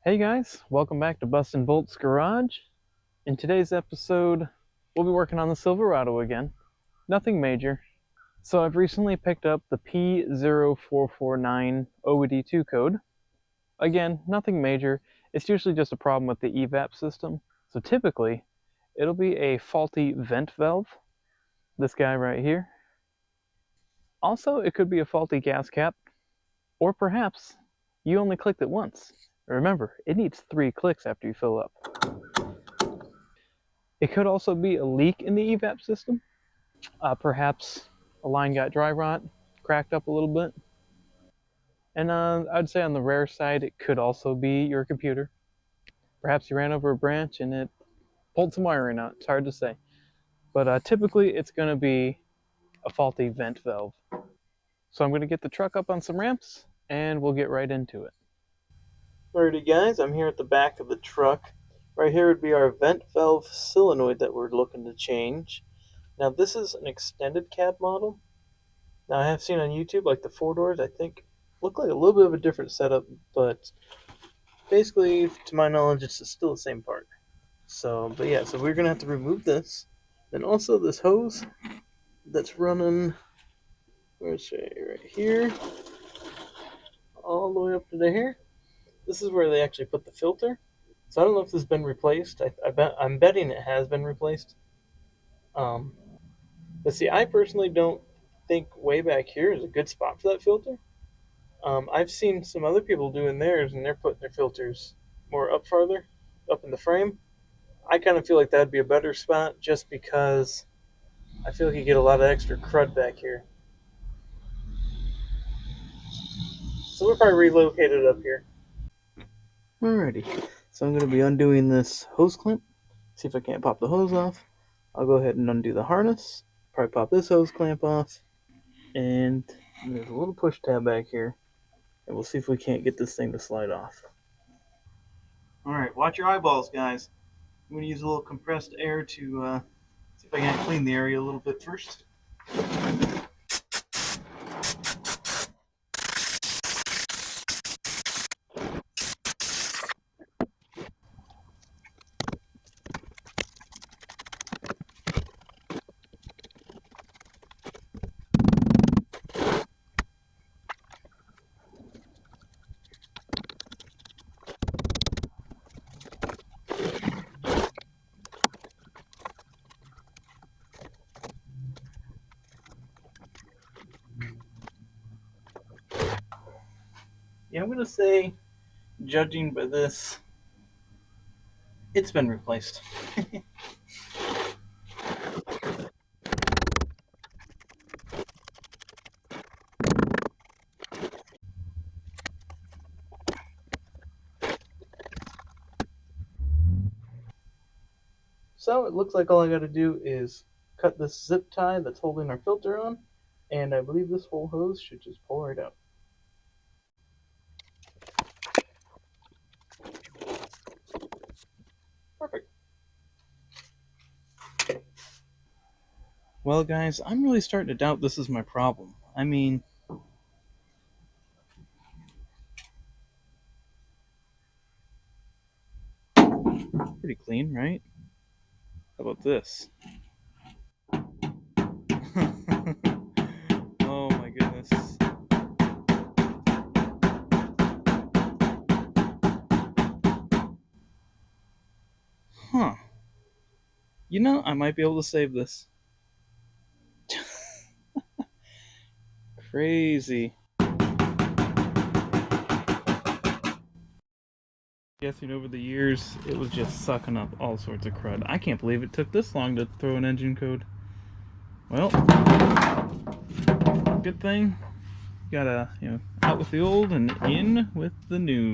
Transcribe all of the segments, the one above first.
Hey guys, welcome back to Bustin' Bolt's Garage. In today's episode, we'll be working on the Silverado again. Nothing major. So I've recently picked up the P0449 OD2 code. Again, nothing major. It's usually just a problem with the evap system. So typically, it'll be a faulty vent valve. This guy right here. Also, it could be a faulty gas cap. Or perhaps you only clicked it once. Remember, it needs 3 clicks after you fill up. It could also be a leak in the evap system. Perhaps a line got dry rot, cracked up a little bit. And I'd say on the rare side, it could also be your computer. Perhaps you ran over a branch and it pulled some wiring out. It's hard to say. But typically, it's going to be a faulty vent valve. So I'm going to get the truck up on some ramps, and we'll get right into it. Alrighty guys, I'm here at the back of the truck. Right here would be our vent valve solenoid that we're looking to change. Now this is an extended cab model. Now I have seen on YouTube, like the 4-doors, I think, look like a little bit of a different setup, but basically, to my knowledge, it's still the same part. So we're going to have to remove this. Then also this hose that's running, where's it, right here, all the way up to there. This is where they actually put the filter. So I don't know if this has been replaced. I'm betting it has been replaced. But see, I personally don't think way back here is a good spot for that filter. I've seen some other people doing theirs, and they're putting their filters more up farther, up in the frame. I kind of feel like that'd be a better spot just because I feel like you get a lot of extra crud back here. So we'll probably relocate it up here. Alrighty, so I'm going to be undoing this hose clamp. See if I can't pop the hose off. I'll go ahead and undo the harness. Probably pop this hose clamp off. And there's a little push tab back here. And we'll see if we can't get this thing to slide off. Alright, watch your eyeballs, guys. I'm going to use a little compressed air to see if I can clean the area a little bit first. Yeah, I'm going to say, judging by this, it's been replaced. So it looks like all I got to do is cut this zip tie that's holding our filter on, and I believe this whole hose should just pull right out. Perfect. Well, guys, I'm really starting to doubt this is my problem. I mean, pretty clean, right? How about this? Oh my goodness. Huh. You know, I might be able to save this. Crazy. Guessing over the years, it was just sucking up all sorts of crud. I can't believe it took this long to throw an engine code. Well, good thing. Gotta, out with the old and in with the new.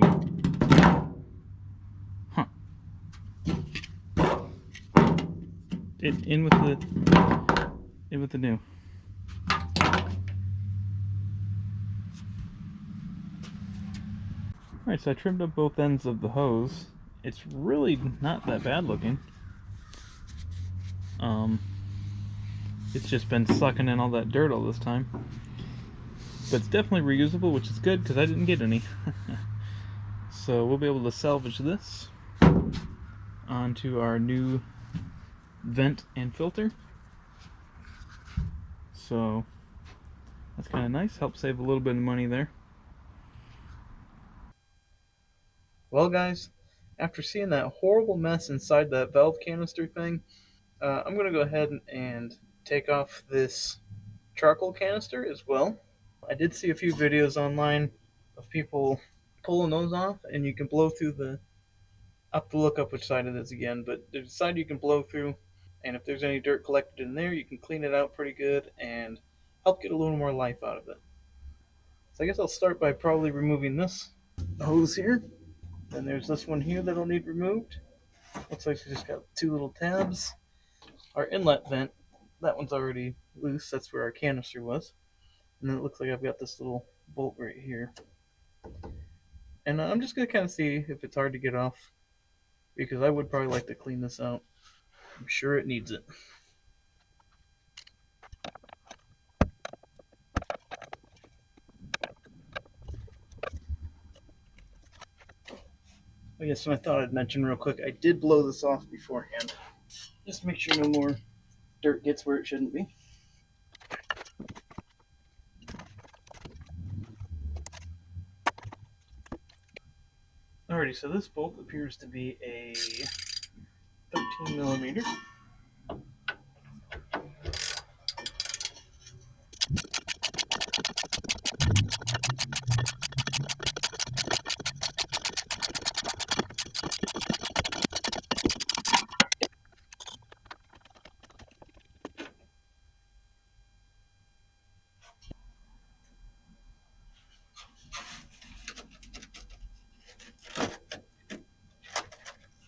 Huh. In with the new. Alright, so I trimmed up both ends of the hose. It's really not that bad looking. It's just been sucking in all that dirt all this time. But it's definitely reusable, which is good because I didn't get any. So we'll be able to salvage this onto our new vent and filter. So that's kind of nice, help save a little bit of money there. Well guys, after seeing that horrible mess inside that valve canister thing, I'm going to go ahead and take off this charcoal canister as well. I did see a few videos online of people pulling those off, and you can blow through the, I'll have to look up which side it is again, but there's a side you can blow through, and if there's any dirt collected in there, you can clean it out pretty good and help get a little more life out of it. So I guess I'll start by probably removing this hose here. Then there's this one here that'll need removed. Looks like we just got two little tabs. Our inlet vent, that one's already loose, that's where our canister was. And then it looks like I've got this little bolt right here. And I'm just going to kind of see if it's hard to get off, because I would probably like to clean this out. I'm sure it needs it. I guess I thought I'd mention real quick, I did blow this off beforehand. Just to make sure no more dirt gets where it shouldn't be. Alrighty, so this bolt appears to be a 13 millimeter.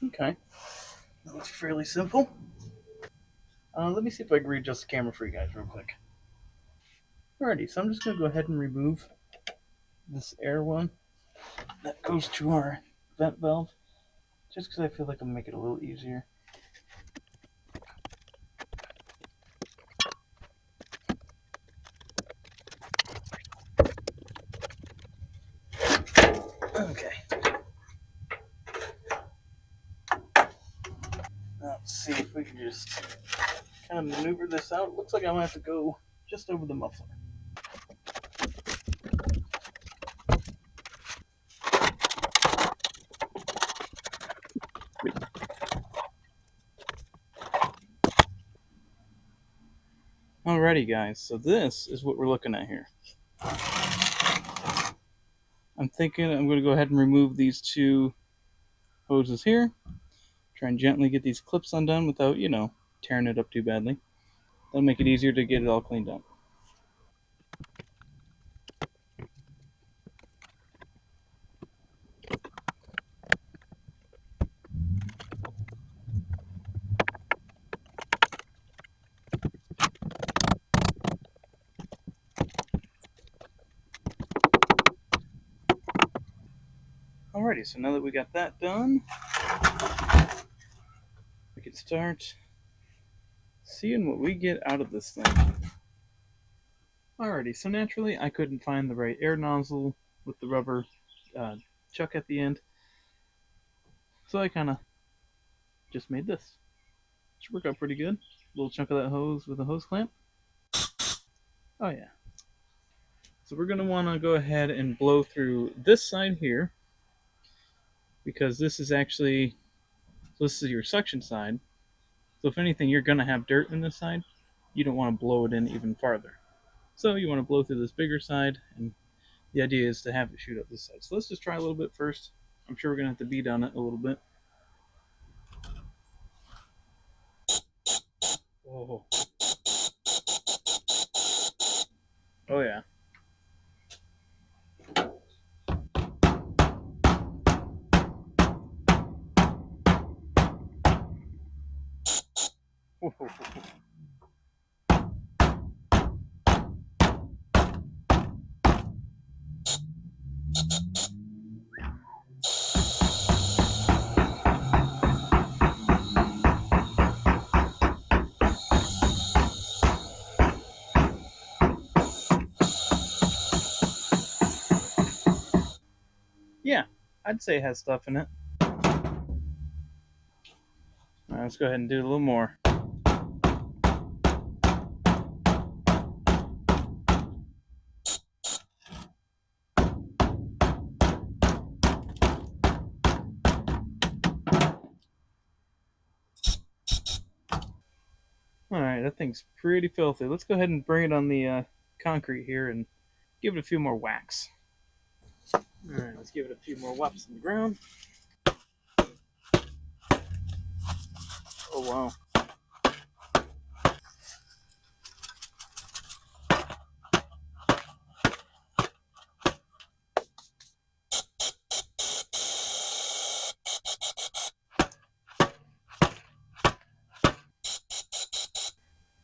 Okay, that looks fairly simple. Let me see if I can readjust the camera for you guys real quick. Alrighty, so I'm just going to go ahead and remove this air one that goes to our vent valve, just because I feel like it'll make it a little easier. Okay. Now let's see if we can just kind of maneuver this out. It looks like I'm going to have to go just over the muffler. Alrighty guys, so this is what we're looking at here. I'm thinking I'm going to go ahead and remove these two hoses here. Try and gently get these clips undone without, tearing it up too badly. That'll make it easier to get it all cleaned up. Alrighty, so now that we got that done, we can start seeing what we get out of this thing. Alrighty, so naturally I couldn't find the right air nozzle with the rubber chuck at the end, so I kind of just made this. Should work out pretty good. A little chunk of that hose with a hose clamp. Oh yeah. So we're going to want to go ahead and blow through this side here, because this is actually, this is your suction side. So if anything, you're going to have dirt in this side. You don't want to blow it in even farther. So you want to blow through this bigger side, and the idea is to have it shoot up this side. So let's just try a little bit first. I'm sure we're going to have to beat on it a little bit. Oh. Oh yeah. Yeah, I'd say it has stuff in it. All right, let's go ahead and do a little more. Alright, that thing's pretty filthy. Let's go ahead and bring it on the concrete here and give it a few more whacks. Alright, let's give it a few more whaps on the ground. Oh wow.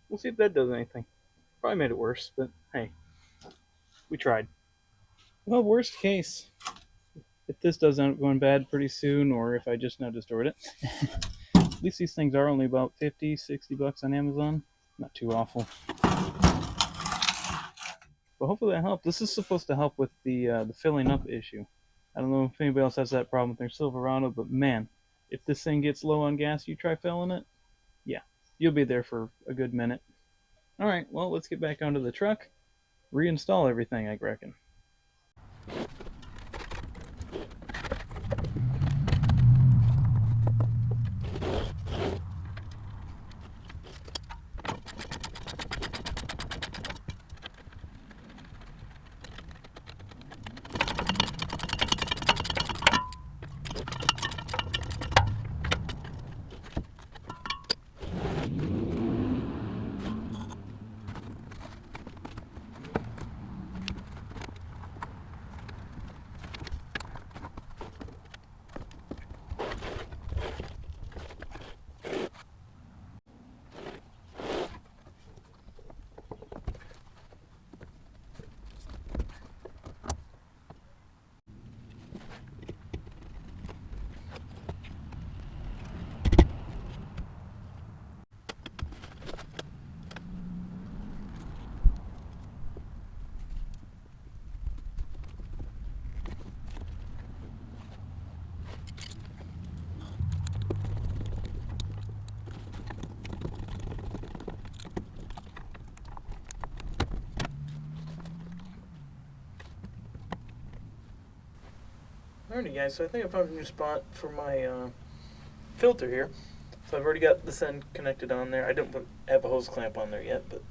We'll see if that does anything. Probably made it worse, but hey, we tried. Well, worst case, if this does end up going bad pretty soon, or if I just now destroyed it, at least these things are only about 50, 60 bucks on Amazon. Not too awful. But hopefully that helped. This is supposed to help with the filling up issue. I don't know if anybody else has that problem with their Silverado, but man, if this thing gets low on gas, you try filling it, yeah, you'll be there for a good minute. Alright, well, let's get back onto the truck, reinstall everything, I reckon. Alrighty guys, so I think I found a new spot for my filter here. So I've already got this end connected on there. I don't have a hose clamp on there yet, but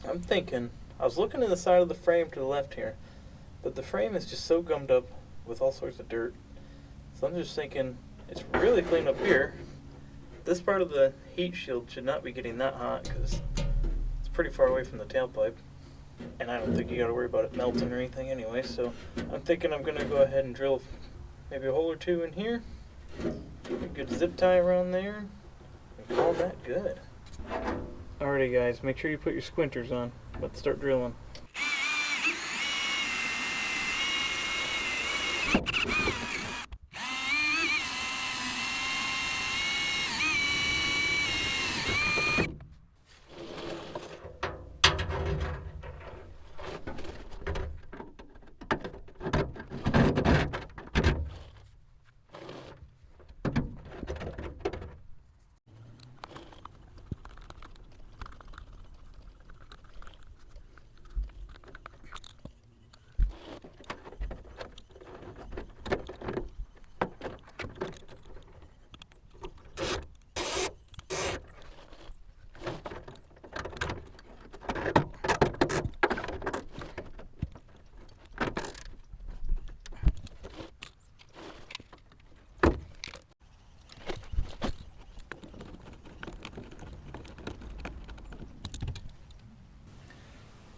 I'm thinking, I was looking in the side of the frame to the left here, but the frame is just so gummed up with all sorts of dirt. So I'm just thinking, it's really clean up here. This part of the heat shield should not be getting that hot because it's pretty far away from the tailpipe. And I don't think you got to worry about it melting or anything anyway, so I'm thinking I'm going to go ahead and drill maybe a hole or two in here, a good zip tie around there, and call that good. Alrighty guys, make sure you put your squinters on. Let's start drilling.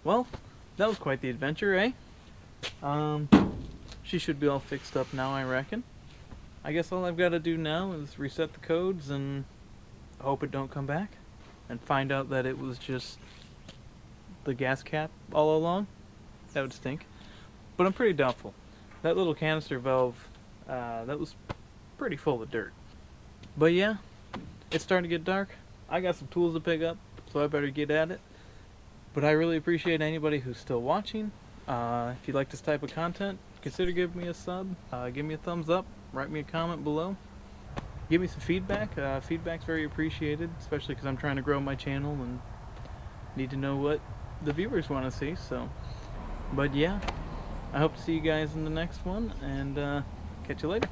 Well, that was quite the adventure, eh? She should be all fixed up now, I reckon. I guess all I've got to do now is reset the codes and hope it don't come back. And find out that it was just the gas cap all along. That would stink. But I'm pretty doubtful. That little canister valve, that was pretty full of dirt. But yeah, it's starting to get dark. I got some tools to pick up, so I better get at it. But I really appreciate anybody who's still watching. If you like this type of content, consider giving me a sub. Give me a thumbs up. Write me a comment below. Give me some feedback. Feedback's very appreciated, especially because I'm trying to grow my channel and need to know what the viewers want to see. So, but yeah, I hope to see you guys in the next one, and catch you later.